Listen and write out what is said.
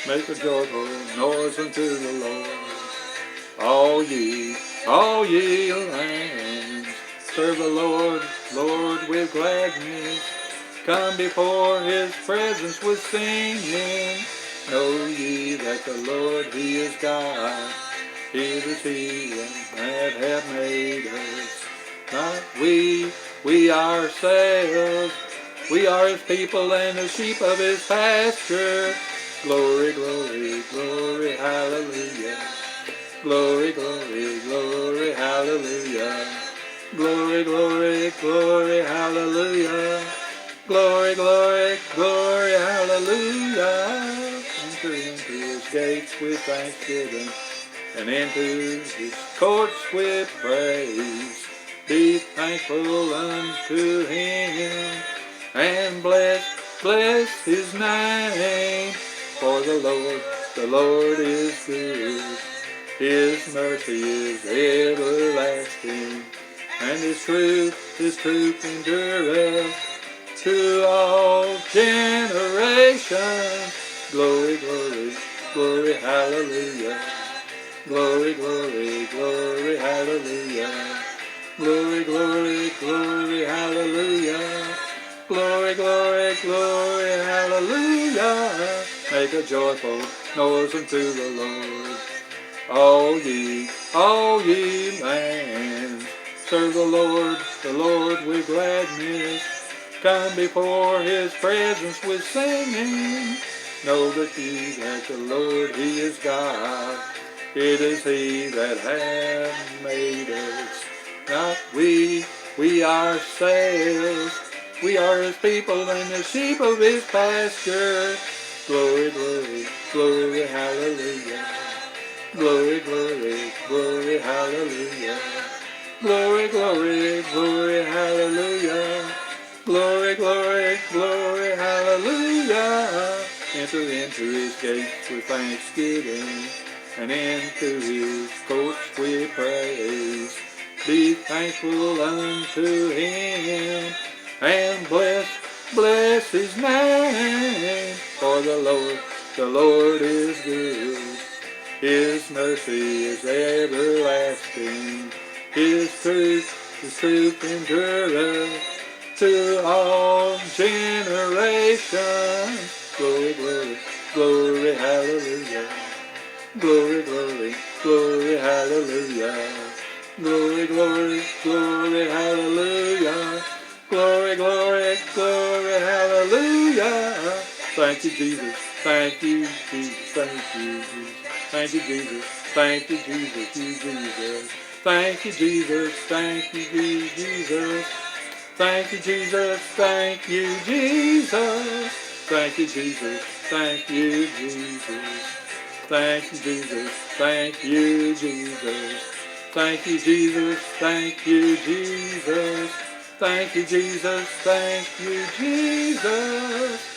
Make a joyful noise unto the Lord. All ye lands, serve the Lord, Lord, with gladness. Come before his presence with singing. Know ye that the Lord, he is God. It is he that hath made us, not we ourselves. We are his people and the sheep of his pasture. Glory, glory, glory, hallelujah. Glory, glory, glory, hallelujah. Glory, glory, glory, hallelujah. Glory, glory, glory, hallelujah. Enter into his gates with thanksgiving and into his courts with praise. Be thankful unto him and bless his name. For the Lord is good. His mercy is everlasting, and his truth endureth to all generations. Glory, glory, glory, hallelujah. Glory, glory, glory, hallelujah. Glory, glory, glory, hallelujah. Glory, glory, glory, hallelujah. Make a joyful noise unto the Lord. All ye lands, serve the Lord with gladness. Come before his presence with singing. Know that the Lord, he is God. It is he that hath made us, not we ourselves. We are his people and the sheep of his pasture. Glory, glory, glory, hallelujah. Glory, glory, glory, hallelujah. Glory, glory, glory, hallelujah. Glory, glory, glory, hallelujah. Enter into his gates with thanksgiving and into his courts with praise. Be thankful unto him and bless his name. For the Lord is good. His mercy is everlasting. His truth endureth to all generations. Glory, glory, glory, hallelujah. Glory, glory, glory, hallelujah. Glory, glory, glory, hallelujah. Glory, glory, glory, hallelujah. Thank you, Jesus. Thank you, Jesus. Thank you, Jesus. Thank you, Jesus. Thank you, Jesus. You, Jesus. Thank you, Jesus. Thank you, Jesus. Thank you, Jesus. Thank you, Jesus. Thank you, Jesus. Thank you, Jesus. Thank you, Jesus. Thank you, Jesus. Thank you, Jesus. Thank you, Jesus. Thank you, Jesus. Thank you, Jesus.